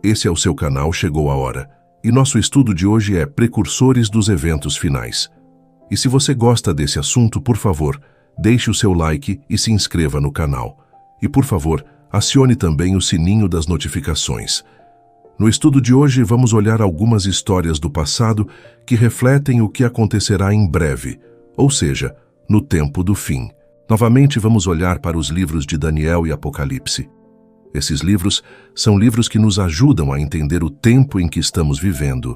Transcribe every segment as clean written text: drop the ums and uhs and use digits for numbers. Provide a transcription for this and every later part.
Esse é o seu canal Chegou a Hora, e nosso estudo de hoje é Precursores dos Eventos Finais. E se você gosta desse assunto, por favor, deixe o seu like e se inscreva no canal. E por favor, acione também o sininho das notificações. No estudo de hoje, vamos olhar algumas histórias do passado que refletem o que acontecerá em breve, ou seja, no tempo do fim. Novamente, vamos olhar para os livros de Daniel e Apocalipse. Esses livros são livros que nos ajudam a entender o tempo em que estamos vivendo.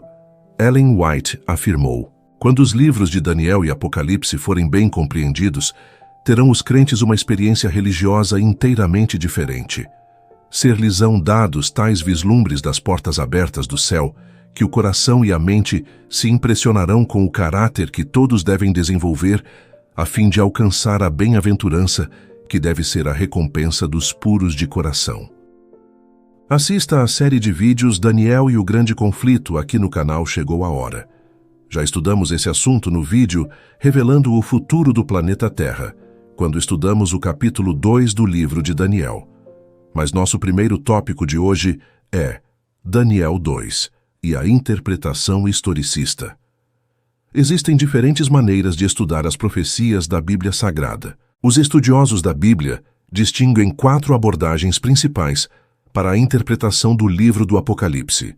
Ellen White afirmou: quando os livros de Daniel e Apocalipse forem bem compreendidos, terão os crentes uma experiência religiosa inteiramente diferente. Ser-lhes-ão dados tais vislumbres das portas abertas do céu, que o coração e a mente se impressionarão com o caráter que todos devem desenvolver a fim de alcançar a bem-aventurança que deve ser a recompensa dos puros de coração. Assista à série de vídeos Daniel e o Grande Conflito aqui no canal Chegou a Hora. Já estudamos esse assunto no vídeo revelando o futuro do planeta Terra, quando estudamos o capítulo 2 do livro de Daniel. Mas nosso primeiro tópico de hoje é Daniel 2 e a interpretação historicista. Existem diferentes maneiras de estudar as profecias da Bíblia Sagrada. Os estudiosos da Bíblia distinguem 4 abordagens principais para a interpretação do livro do Apocalipse.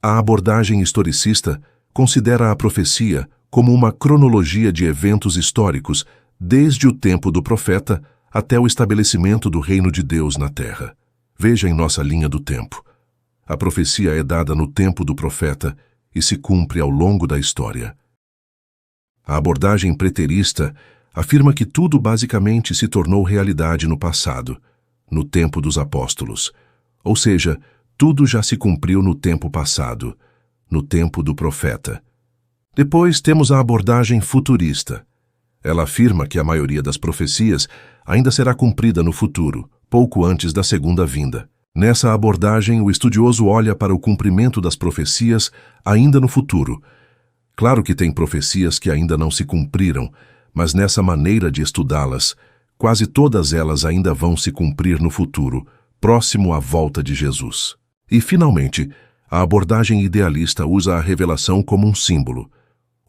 A abordagem historicista considera a profecia como uma cronologia de eventos históricos desde o tempo do profeta até o estabelecimento do reino de Deus na terra. Veja em nossa linha do tempo. A profecia é dada no tempo do profeta e se cumpre ao longo da história. A abordagem preterista afirma que tudo basicamente se tornou realidade no passado, no tempo dos apóstolos. Ou seja, tudo já se cumpriu no tempo passado, no tempo do profeta. Depois temos a abordagem futurista. Ela afirma que a maioria das profecias ainda será cumprida no futuro, pouco antes da segunda vinda. Nessa abordagem, o estudioso olha para o cumprimento das profecias ainda no futuro. Claro que tem profecias que ainda não se cumpriram, mas nessa maneira de estudá-las, quase todas elas ainda vão se cumprir no futuro, próximo à volta de Jesus. E, finalmente, a abordagem idealista usa a revelação como um símbolo,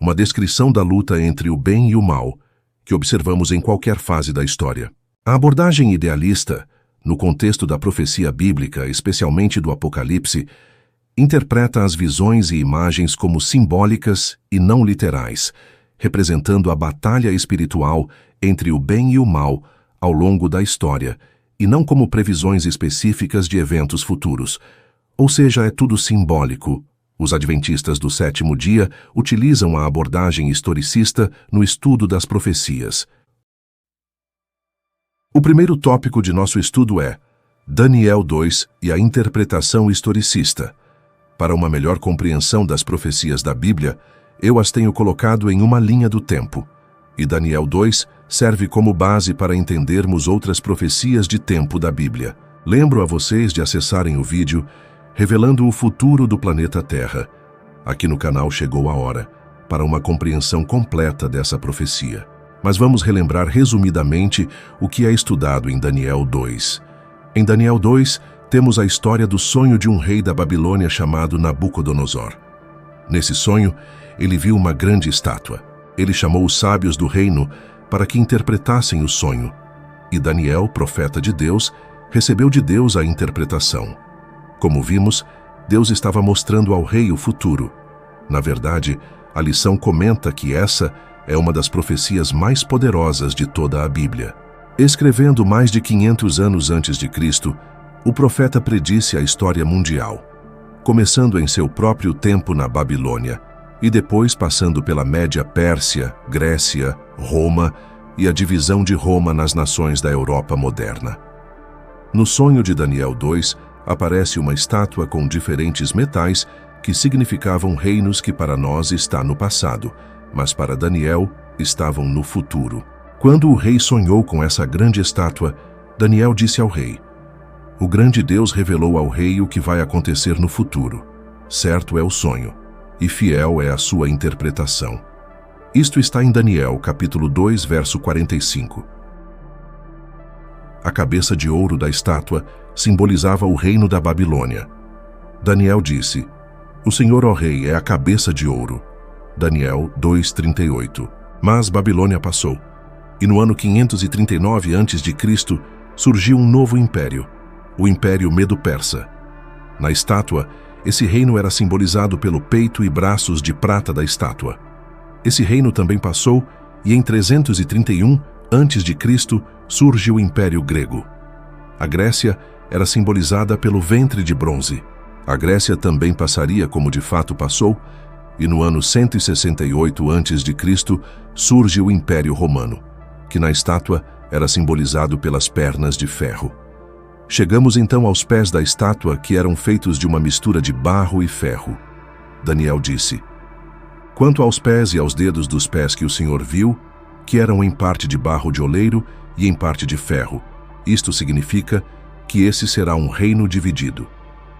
uma descrição da luta entre o bem e o mal, que observamos em qualquer fase da história. A abordagem idealista, no contexto da profecia bíblica, especialmente do Apocalipse, interpreta as visões e imagens como simbólicas e não literais, representando a batalha espiritual entre o bem e o mal ao longo da história, e não como previsões específicas de eventos futuros. Ou seja, é tudo simbólico. Os adventistas do sétimo dia utilizam a abordagem historicista no estudo das profecias. O primeiro tópico de nosso estudo é Daniel 2 e a interpretação historicista. Para uma melhor compreensão das profecias da Bíblia, eu as tenho colocado em uma linha do tempo, e Daniel 2 serve como base para entendermos outras profecias de tempo da Bíblia. Lembro a vocês de acessarem o vídeo revelando o futuro do planeta Terra. Aqui no canal Chegou a Hora, para uma compreensão completa dessa profecia. Mas vamos relembrar resumidamente o que é estudado em Daniel 2. Em Daniel 2, temos a história do sonho de um rei da Babilônia chamado Nabucodonosor. Nesse sonho, ele viu uma grande estátua. Ele chamou os sábios do reino para que interpretassem o sonho. E Daniel, profeta de Deus, recebeu de Deus a interpretação. Como vimos, Deus estava mostrando ao rei o futuro. Na verdade, a lição comenta que essa é uma das profecias mais poderosas de toda a Bíblia. Escrevendo mais de 500 anos antes de Cristo, o profeta predisse a história mundial, começando em seu próprio tempo na Babilônia, e depois passando pela Média Pérsia, Grécia, Roma e a divisão de Roma nas nações da Europa moderna. No sonho de Daniel 2, aparece uma estátua com diferentes metais que significavam reinos que para nós está no passado, mas para Daniel estavam no futuro. Quando o rei sonhou com essa grande estátua, Daniel disse ao rei: o grande Deus revelou ao rei o que vai acontecer no futuro. Certo é o sonho, e fiel é a sua interpretação. Isto está em Daniel, capítulo 2, verso 45. A cabeça de ouro da estátua simbolizava o reino da Babilônia. Daniel disse: O Senhor, ó Rei, é a cabeça de ouro. Daniel 2:38. Mas Babilônia passou, e no ano 539 a.C. surgiu um novo império, o Império Medo-Persa. Na estátua, esse reino era simbolizado pelo peito e braços de prata da estátua. Esse reino também passou, e em 331 a.C. surge o Império Grego. A Grécia era simbolizada pelo ventre de bronze. A Grécia também passaria como de fato passou, e no ano 168 a.C. surge o Império Romano, que na estátua era simbolizado pelas pernas de ferro. Chegamos então aos pés da estátua, que eram feitos de uma mistura de barro e ferro. Daniel disse: Quanto aos pés e aos dedos dos pés que o Senhor viu, que eram em parte de barro de oleiro e em parte de ferro, isto significa que esse será um reino dividido.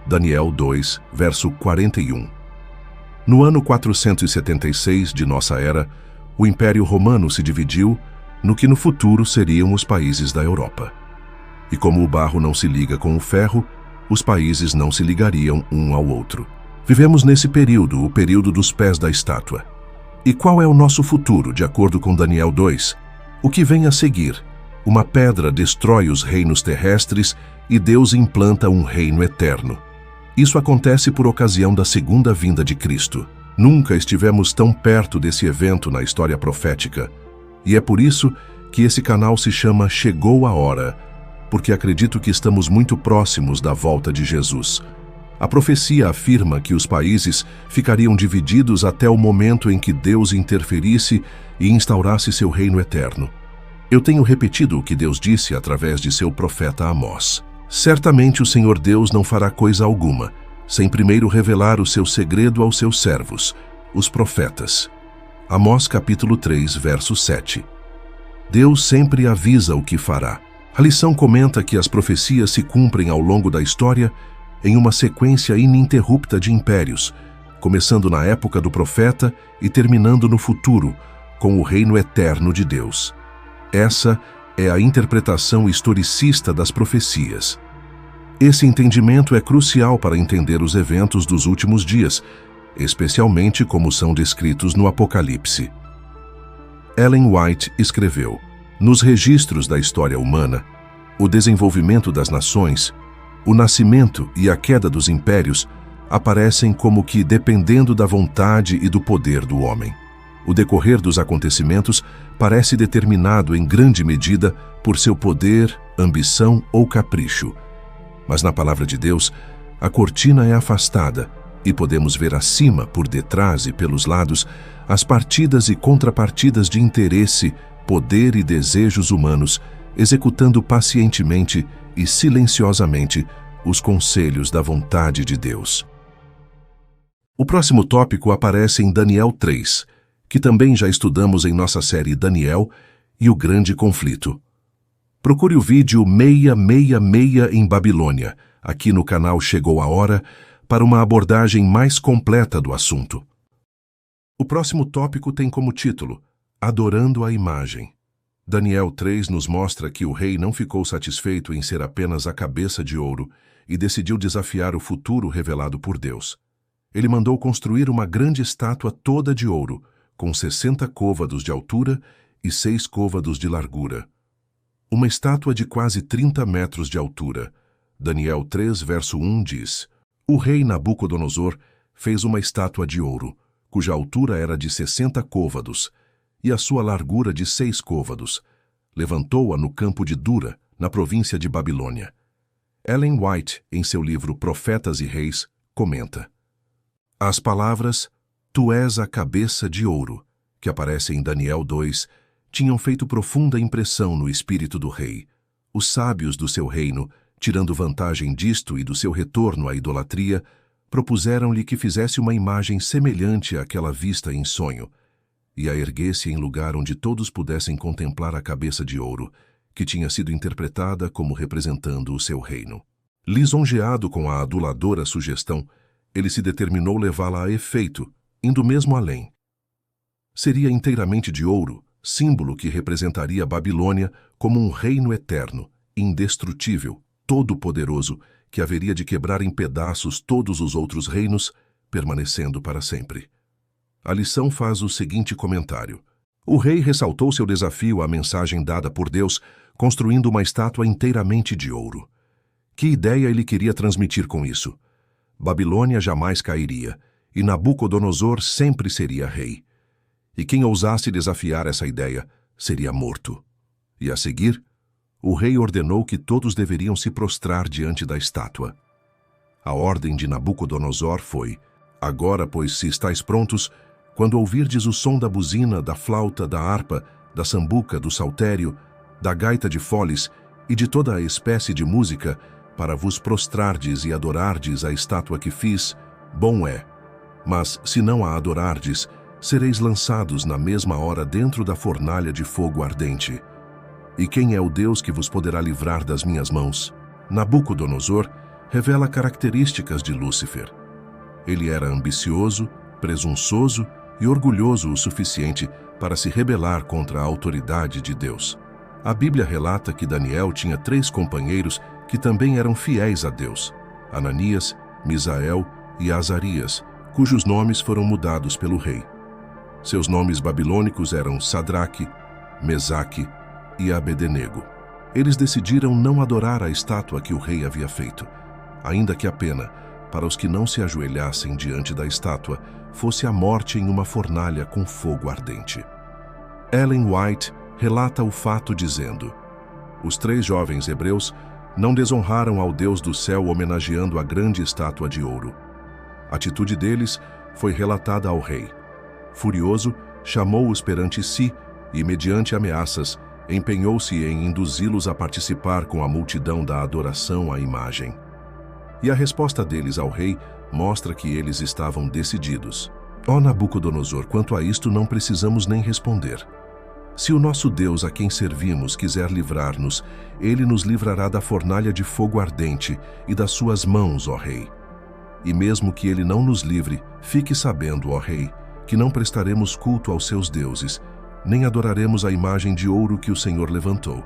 Daniel 2, verso 41. No ano 476 de nossa era, o Império Romano se dividiu no que no futuro seriam os países da Europa. E como o barro não se liga com o ferro, os países não se ligariam um ao outro. Vivemos nesse período, o período dos pés da estátua. E qual é o nosso futuro, de acordo com Daniel 2? O que vem a seguir? Uma pedra destrói os reinos terrestres e Deus implanta um reino eterno. Isso acontece por ocasião da segunda vinda de Cristo. Nunca estivemos tão perto desse evento na história profética. E é por isso que esse canal se chama Chegou a Hora, porque acredito que estamos muito próximos da volta de Jesus. A profecia afirma que os países ficariam divididos até o momento em que Deus interferisse e instaurasse seu reino eterno. Eu tenho repetido o que Deus disse através de seu profeta Amós. Certamente o Senhor Deus não fará coisa alguma, sem primeiro revelar o seu segredo aos seus servos, os profetas. Amós capítulo 3, verso 7. Deus sempre avisa o que fará. A lição comenta que as profecias se cumprem ao longo da história em uma sequência ininterrupta de impérios, começando na época do profeta e terminando no futuro, com o reino eterno de Deus. Essa é a interpretação historicista das profecias. Esse entendimento é crucial para entender os eventos dos últimos dias, especialmente como são descritos no Apocalipse. Ellen White escreveu: Nos registros da história humana, o desenvolvimento das nações, o nascimento e a queda dos impérios aparecem como que dependendo da vontade e do poder do homem. O decorrer dos acontecimentos parece determinado em grande medida por seu poder, ambição ou capricho. Mas na palavra de Deus, a cortina é afastada e podemos ver acima, por detrás e pelos lados, as partidas e contrapartidas de interesse, poder e desejos humanos, executando pacientemente e silenciosamente os conselhos da vontade de Deus. O próximo tópico aparece em Daniel 3, que também já estudamos em nossa série Daniel e o Grande Conflito. Procure o vídeo 666 em Babilônia, aqui no canal Chegou a Hora, para uma abordagem mais completa do assunto. O próximo tópico tem como título Adorando a Imagem. Daniel 3 nos mostra que o rei não ficou satisfeito em ser apenas a cabeça de ouro e decidiu desafiar o futuro revelado por Deus. Ele mandou construir uma grande estátua toda de ouro, com 60 côvados de altura e 6 côvados de largura. Uma estátua de quase 30 metros de altura. Daniel 3, verso 1 diz: O rei Nabucodonosor fez uma estátua de ouro, cuja altura era de 60 côvados, e a sua largura de 6 côvados. Levantou-a no campo de Dura, na província de Babilônia. Ellen White, em seu livro Profetas e Reis, comenta: As palavras Tu és a cabeça de ouro, que aparecem em Daniel 2, tinham feito profunda impressão no espírito do rei. Os sábios do seu reino, tirando vantagem disto e do seu retorno à idolatria, propuseram-lhe que fizesse uma imagem semelhante àquela vista em sonho, e a erguesse em lugar onde todos pudessem contemplar a cabeça de ouro, que tinha sido interpretada como representando o seu reino. Lisonjeado com a aduladora sugestão, ele se determinou levá-la a efeito, indo mesmo além. Seria inteiramente de ouro, símbolo que representaria a Babilônia como um reino eterno, indestrutível, todo-poderoso que haveria de quebrar em pedaços todos os outros reinos, permanecendo para sempre. A lição faz o seguinte comentário. O rei ressaltou seu desafio à mensagem dada por Deus, construindo uma estátua inteiramente de ouro. Que ideia ele queria transmitir com isso? Babilônia jamais cairia, e Nabucodonosor sempre seria rei. E quem ousasse desafiar essa ideia seria morto. E a seguir, o rei ordenou que todos deveriam se prostrar diante da estátua. A ordem de Nabucodonosor foi: agora, pois, se estáis prontos, quando ouvirdes o som da buzina, da flauta, da harpa, da sambuca, do saltério, da gaita de foles e de toda a espécie de música, para vos prostrardes e adorardes a estátua que fiz, bom é. Mas, se não a adorardes, sereis lançados na mesma hora dentro da fornalha de fogo ardente. E quem é o Deus que vos poderá livrar das minhas mãos? Nabucodonosor revela características de Lúcifer. Ele era ambicioso, presunçoso e orgulhoso o suficiente para se rebelar contra a autoridade de Deus. A Bíblia relata que Daniel tinha 3 companheiros que também eram fiéis a Deus: Ananias, Misael e Azarias, cujos nomes foram mudados pelo rei. Seus nomes babilônicos eram Sadraque, Mesaque e Abednego. Eles decidiram não adorar a estátua que o rei havia feito, ainda que a pena, para os que não se ajoelhassem diante da estátua, fosse a morte em uma fornalha com fogo ardente. Ellen White relata o fato dizendo: os 3 jovens hebreus não desonraram ao Deus do céu homenageando a grande estátua de ouro. A atitude deles foi relatada ao rei. Furioso, chamou-os perante si e, mediante ameaças, empenhou-se em induzi-los a participar com a multidão da adoração à imagem. E a resposta deles ao rei mostra que eles estavam decididos. Ó Nabucodonosor, quanto a isto não precisamos nem responder. Se o nosso Deus a quem servimos quiser livrar-nos, ele nos livrará da fornalha de fogo ardente e das suas mãos, ó rei. E mesmo que ele não nos livre, fique sabendo, ó rei, que não prestaremos culto aos seus deuses, nem adoraremos a imagem de ouro que o Senhor levantou.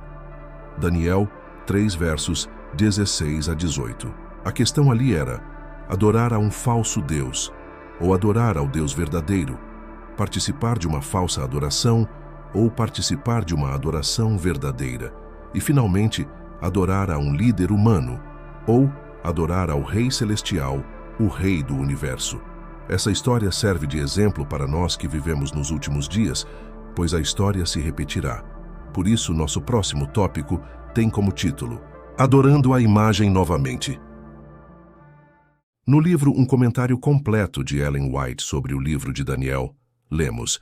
Daniel 3, versos 16 a 18. A questão ali era adorar a um falso Deus, ou adorar ao Deus verdadeiro, participar de uma falsa adoração, ou participar de uma adoração verdadeira, e finalmente adorar a um líder humano, ou adorar ao Rei Celestial, o Rei do Universo. Essa história serve de exemplo para nós que vivemos nos últimos dias, pois a história se repetirá. Por isso, nosso próximo tópico tem como título: Adorando a Imagem Novamente. No livro Um Comentário Completo de Ellen White sobre o livro de Daniel, lemos: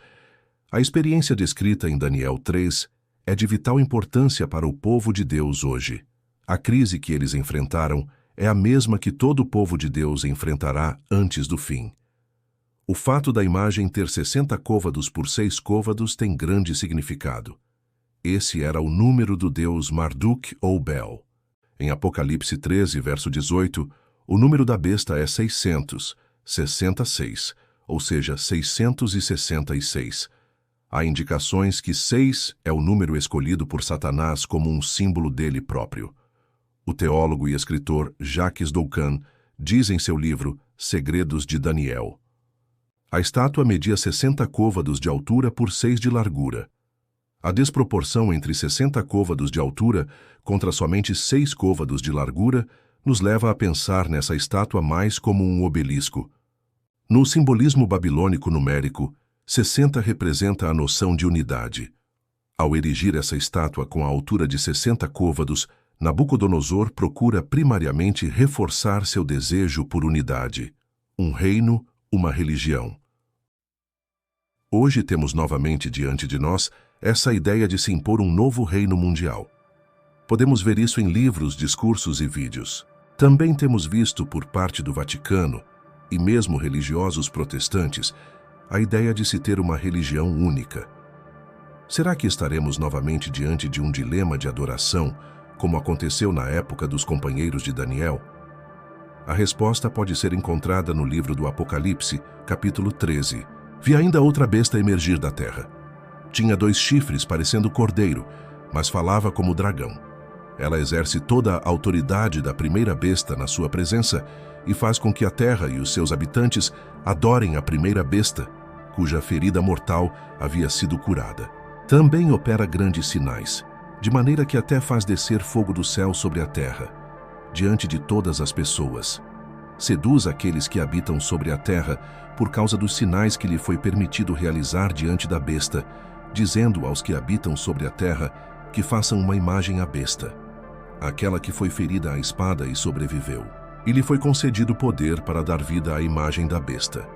a experiência descrita em Daniel 3 é de vital importância para o povo de Deus hoje. A crise que eles enfrentaram é a mesma que todo o povo de Deus enfrentará antes do fim. O fato da imagem ter 60 côvados por 6 côvados tem grande significado. Esse era o número do deus Marduk ou Bel. Em Apocalipse 13, verso 18, o número da besta é 666, ou seja, 666. Há indicações que 6 é o número escolhido por Satanás como um símbolo dele próprio. O teólogo e escritor Jacques Doucan diz em seu livro Segredos de Daniel: a estátua media 60 côvados de altura por 6 de largura. A desproporção entre 60 côvados de altura contra somente 6 côvados de largura nos leva a pensar nessa estátua mais como um obelisco. No simbolismo babilônico numérico, 60 representa a noção de unidade. Ao erigir essa estátua com a altura de 60 côvados, Nabucodonosor procura primariamente reforçar seu desejo por unidade. Um reino, uma religião. Hoje temos novamente diante de nós essa ideia de se impor um novo reino mundial. Podemos ver isso em livros, discursos e vídeos. Também temos visto por parte do Vaticano, e mesmo religiosos protestantes, a ideia de se ter uma religião única. Será que estaremos novamente diante de um dilema de adoração, como aconteceu na época dos companheiros de Daniel? A resposta pode ser encontrada no livro do Apocalipse, capítulo 13. Vi ainda outra besta emergir da terra. Tinha 2 chifres parecendo cordeiro, mas falava como dragão. Ela exerce toda a autoridade da primeira besta na sua presença e faz com que a terra e os seus habitantes adorem a primeira besta, cuja ferida mortal havia sido curada. Também opera grandes sinais, de maneira que até faz descer fogo do céu sobre a terra, diante de todas as pessoas. Seduz aqueles que habitam sobre a terra por causa dos sinais que lhe foi permitido realizar diante da besta, dizendo aos que habitam sobre a terra que façam uma imagem à besta, aquela que foi ferida à espada e sobreviveu. E lhe foi concedido poder para dar vida à imagem da besta,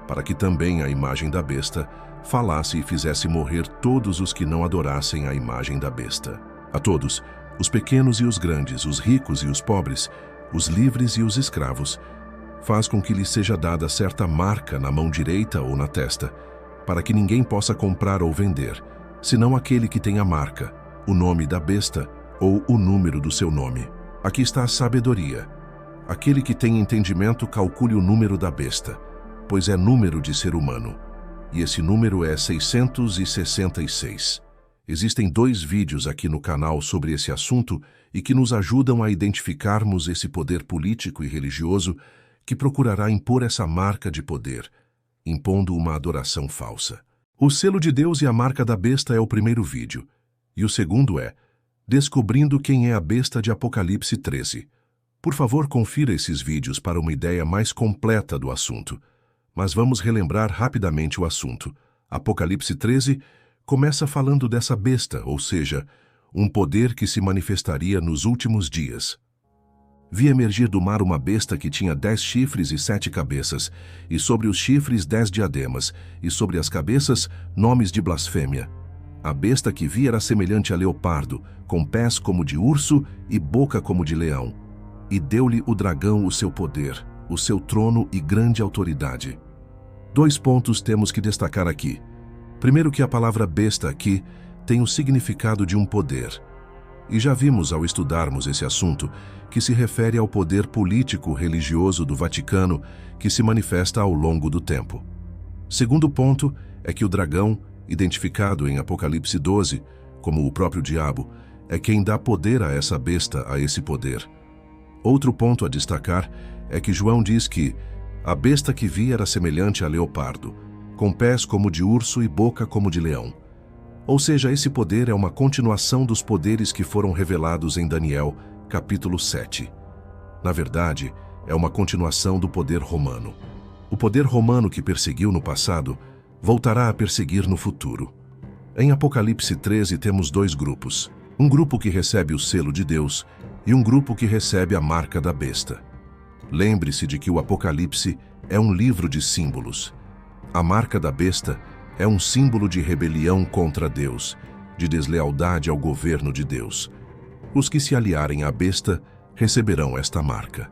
para que também a imagem da besta falasse e fizesse morrer todos os que não adorassem a imagem da besta. A todos, os pequenos e os grandes, os ricos e os pobres, os livres e os escravos, faz com que lhe seja dada certa marca na mão direita ou na testa, para que ninguém possa comprar ou vender, senão aquele que tem a marca, o nome da besta ou o número do seu nome. Aqui está a sabedoria. Aquele que tem entendimento calcule o número da besta, pois é número de ser humano, e esse número é 666. Existem 2 vídeos aqui no canal sobre esse assunto e que nos ajudam a identificarmos esse poder político e religioso que procurará impor essa marca de poder, impondo uma adoração falsa. O selo de Deus e a marca da besta é o primeiro vídeo, e o segundo é Descobrindo quem é a besta de Apocalipse 13. Por favor, confira esses vídeos para uma ideia mais completa do assunto. Mas vamos relembrar rapidamente o assunto. Apocalipse 13 começa falando dessa besta, ou seja, um poder que se manifestaria nos últimos dias. Vi emergir do mar uma besta que tinha 10 chifres e 7 cabeças, e sobre os chifres 10 diademas, e sobre as cabeças nomes de blasfêmia. A besta que vi era semelhante a leopardo, com pés como de urso e boca como de leão. E deu-lhe o dragão o seu poder, o seu trono e grande autoridade. 2 pontos temos que destacar aqui. Primeiro, que a palavra besta aqui tem o significado de um poder. E já vimos ao estudarmos esse assunto que se refere ao poder político-religioso do Vaticano que se manifesta ao longo do tempo. Segundo ponto é que o dragão, identificado em Apocalipse 12 como o próprio diabo, é quem dá poder a essa besta, a esse poder. Outro ponto a destacar é que João diz que a besta que vi era semelhante a leopardo, com pés como de urso e boca como de leão. Ou seja, esse poder é uma continuação dos poderes que foram revelados em Daniel, capítulo 7. Na verdade, é uma continuação do poder romano. O poder romano que perseguiu no passado voltará a perseguir no futuro. Em Apocalipse 13 temos 2 grupos. Um grupo que recebe o selo de Deus e um grupo que recebe a marca da besta. Lembre-se de que o Apocalipse é um livro de símbolos. A marca da besta é um símbolo de rebelião contra Deus, de deslealdade ao governo de Deus. Os que se aliarem à besta receberão esta marca.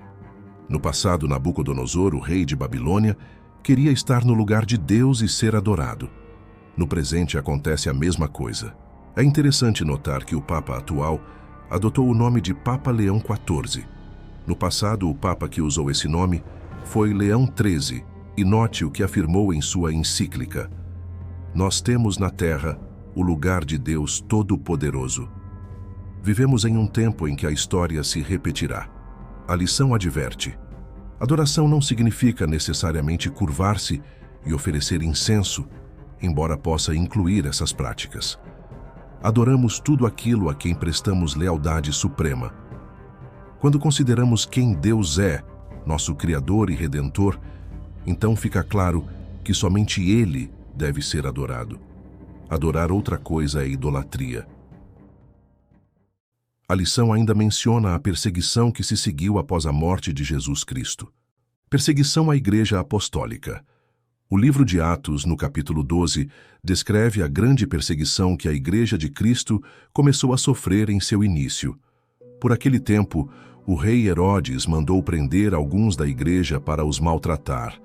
No passado, Nabucodonosor, o rei de Babilônia, queria estar no lugar de Deus e ser adorado. No presente acontece a mesma coisa. É interessante notar que o Papa atual adotou o nome de Papa Leão XIV. No passado, o Papa que usou esse nome foi Leão XIII, e note o que afirmou em sua encíclica: Nós temos na terra o lugar de Deus Todo-Poderoso. Vivemos em um tempo em que a história se repetirá. A lição adverte: adoração não significa necessariamente curvar-se e oferecer incenso, embora possa incluir essas práticas. Adoramos tudo aquilo a quem prestamos lealdade suprema. Quando consideramos quem Deus é, nosso Criador e Redentor, então fica claro que somente Ele deve ser adorado. Adorar outra coisa é idolatria. A lição ainda menciona a perseguição que se seguiu após a morte de Jesus Cristo. Perseguição à Igreja Apostólica. O livro de Atos, no capítulo 12, descreve a grande perseguição que a Igreja de Cristo começou a sofrer em seu início. Por aquele tempo, o rei Herodes mandou prender alguns da igreja para os maltratar.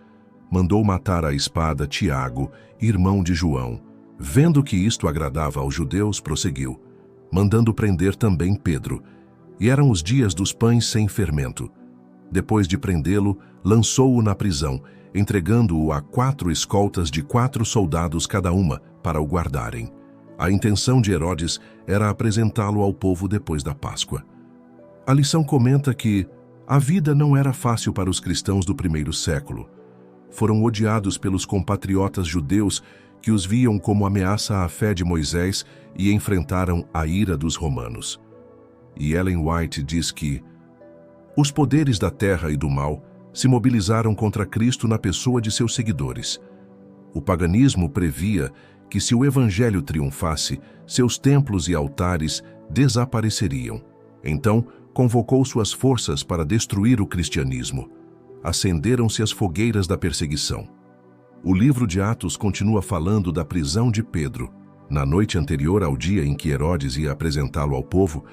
Mandou matar à espada Tiago, irmão de João. Vendo que isto agradava aos judeus, prosseguiu, mandando prender também Pedro. E eram os dias dos pães sem fermento. Depois de prendê-lo, lançou-o na prisão, entregando-o a 4 escoltas de 4 soldados cada uma, para o guardarem. A intenção de Herodes era apresentá-lo ao povo depois da Páscoa. A lição comenta que a vida não era fácil para os cristãos do primeiro século. Foram odiados pelos compatriotas judeus que os viam como ameaça à fé de Moisés e enfrentaram a ira dos romanos. E Ellen White diz que os poderes da terra e do mal se mobilizaram contra Cristo na pessoa de seus seguidores. O paganismo previa que, se o evangelho triunfasse, seus templos e altares desapareceriam. Então, convocou suas forças para destruir o cristianismo. Acenderam-se as fogueiras da perseguição. O livro de Atos continua falando da prisão de Pedro. Na noite anterior ao dia em que Herodes ia apresentá-lo ao povo,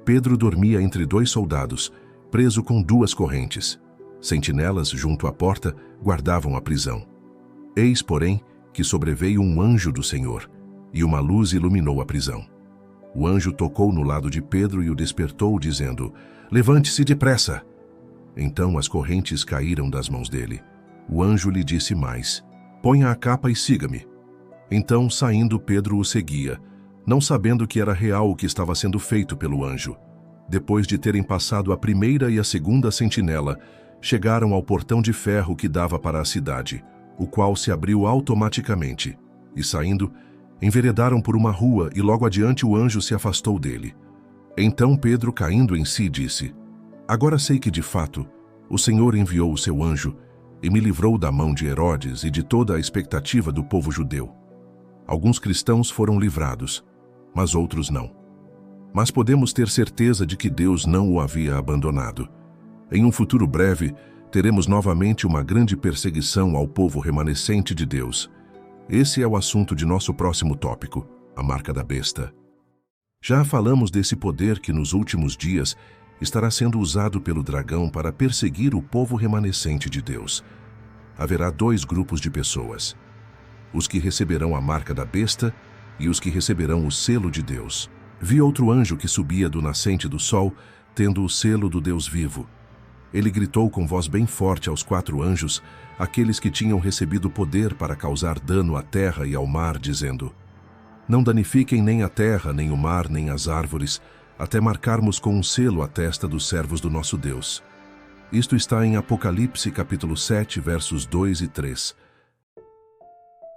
Pedro dormia entre 2 soldados, preso com 2 correntes. Sentinelas, junto à porta, guardavam a prisão. Eis, porém, que sobreveio um anjo do Senhor, e uma luz iluminou a prisão. O anjo tocou no lado de Pedro e o despertou, dizendo: "Levante-se depressa!" Então as correntes caíram das mãos dele. O anjo lhe disse mais: "Ponha a capa e siga-me." Então, saindo, Pedro o seguia, não sabendo que era real o que estava sendo feito pelo anjo. Depois de terem passado a primeira e a segunda sentinela, chegaram ao portão de ferro que dava para a cidade, o qual se abriu automaticamente, e saindo, enveredaram por uma rua e logo adiante o anjo se afastou dele. Então Pedro, caindo em si, disse: "Agora sei que, de fato, o Senhor enviou o seu anjo e me livrou da mão de Herodes e de toda a expectativa do povo judeu. Alguns cristãos foram livrados, mas outros não. Mas podemos ter certeza de que Deus não o havia abandonado. Em um futuro breve, teremos novamente uma grande perseguição ao povo remanescente de Deus. Esse é o assunto de nosso próximo tópico, a marca da besta. Já falamos desse poder que nos últimos dias estará sendo usado pelo dragão para perseguir o povo remanescente de Deus. Haverá 2 grupos de pessoas: os que receberão a marca da besta e os que receberão o selo de Deus. Vi outro anjo que subia do nascente do sol, tendo o selo do Deus vivo. Ele gritou com voz bem forte aos 4 anjos, aqueles que tinham recebido poder para causar dano à terra e ao mar, dizendo: "Não danifiquem nem a terra, nem o mar, nem as árvores, até marcarmos com um selo a testa dos servos do nosso Deus." Isto está em Apocalipse capítulo 7, versos 2 e 3.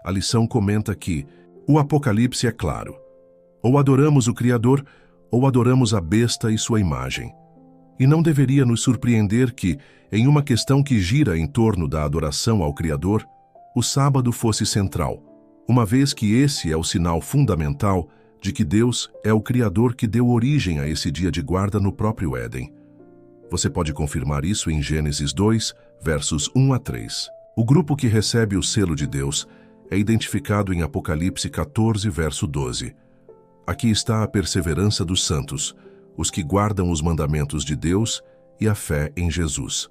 A lição comenta que o Apocalipse é claro: ou adoramos o Criador, ou adoramos a besta e sua imagem. E não deveria nos surpreender que, em uma questão que gira em torno da adoração ao Criador, o sábado fosse central, uma vez que esse é o sinal fundamental de que Deus é o Criador que deu origem a esse dia de guarda no próprio Éden. Você pode confirmar isso em Gênesis 2, versos 1 a 3. O grupo que recebe o selo de Deus é identificado em Apocalipse 14, verso 12. Aqui está a perseverança dos santos, os que guardam os mandamentos de Deus e a fé em Jesus.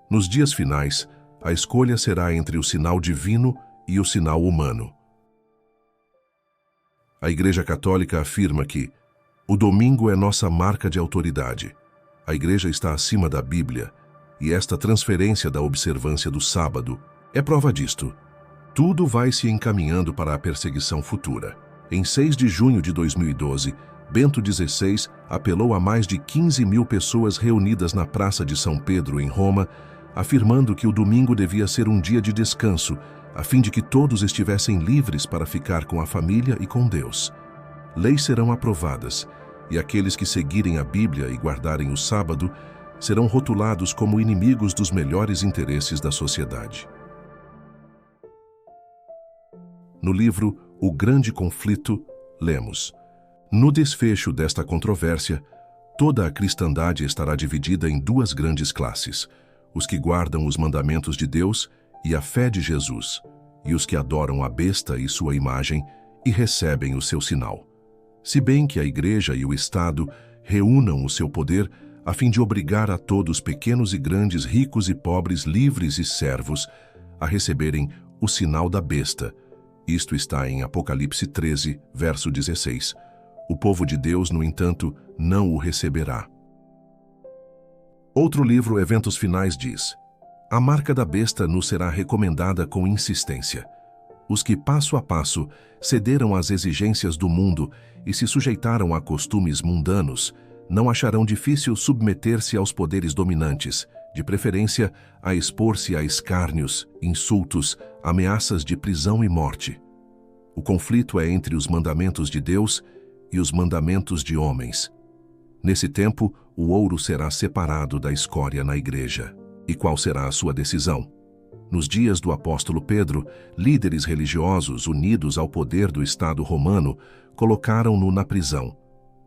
Nos dias finais, a escolha será entre o sinal divino e o sinal humano. A Igreja Católica afirma que o domingo é nossa marca de autoridade. A Igreja está acima da Bíblia, e esta transferência da observância do sábado é prova disto. Tudo vai se encaminhando para a perseguição futura. Em 6 de junho de 2012, Bento XVI apelou a mais de 15.000 pessoas reunidas na Praça de São Pedro, em Roma, afirmando que o domingo devia ser um dia de descanso, a fim de que todos estivessem livres para ficar com a família e com Deus. Leis serão aprovadas, e aqueles que seguirem a Bíblia e guardarem o sábado serão rotulados como inimigos dos melhores interesses da sociedade. No livro O Grande Conflito, lemos: no desfecho desta controvérsia, toda a cristandade estará dividida em 2 grandes classes: os que guardam os mandamentos de Deus e a fé de Jesus, e os que adoram a besta e sua imagem e recebem o seu sinal. Se bem que a Igreja e o Estado reúnam o seu poder a fim de obrigar a todos, pequenos e grandes, ricos e pobres, livres e servos, a receberem o sinal da besta. Isto está em Apocalipse 13, verso 16. O povo de Deus, no entanto, não o receberá. Outro livro, Eventos Finais, diz: a marca da besta nos será recomendada com insistência. Os que, passo a passo, cederam às exigências do mundo e se sujeitaram a costumes mundanos, não acharão difícil submeter-se aos poderes dominantes, de preferência a expor-se a escárnios, insultos, ameaças de prisão e morte. O conflito é entre os mandamentos de Deus e os mandamentos de homens. Nesse tempo, o ouro será separado da escória na igreja. E qual será a sua decisão? Nos dias do apóstolo Pedro, líderes religiosos unidos ao poder do Estado romano colocaram-no na prisão.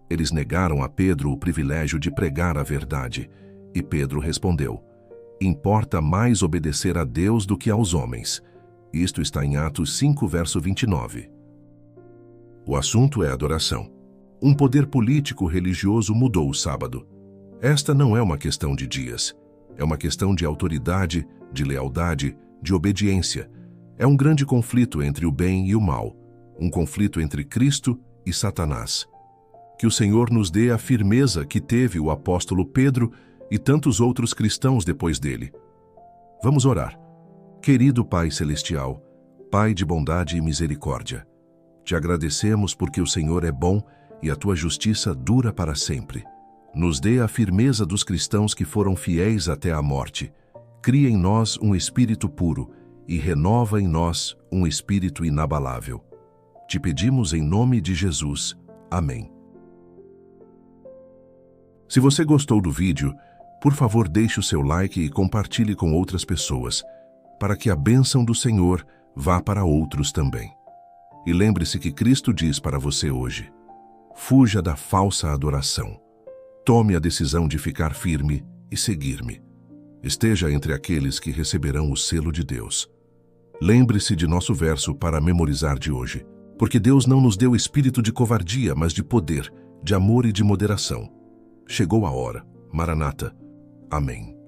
Eles negaram a Pedro o privilégio de pregar a verdade. E Pedro respondeu: importa mais obedecer a Deus do que aos homens. Isto está em Atos 5, verso 29. O assunto é adoração. Um poder político religioso mudou o sábado. Esta não é uma questão de dias. É uma questão de autoridade, de lealdade, de obediência. É um grande conflito entre o bem e o mal. Um conflito entre Cristo e Satanás. Que o Senhor nos dê a firmeza que teve o apóstolo Pedro e tantos outros cristãos depois dele. Vamos orar. Querido Pai Celestial, Pai de bondade e misericórdia, te agradecemos porque o Senhor é bom e a tua justiça dura para sempre. Nos dê a firmeza dos cristãos que foram fiéis até a morte. Cria em nós um espírito puro e renova em nós um espírito inabalável. Te pedimos em nome de Jesus. Amém. Se você gostou do vídeo, por favor deixe o seu like e compartilhe com outras pessoas, para que a bênção do Senhor vá para outros também. E lembre-se que Cristo diz para você hoje: fuja da falsa adoração. Tome a decisão de ficar firme e seguir-me. Esteja entre aqueles que receberão o selo de Deus. Lembre-se de nosso verso para memorizar de hoje, porque Deus não nos deu espírito de covardia, mas de poder, de amor e de moderação. Chegou a hora. Maranata. Amém.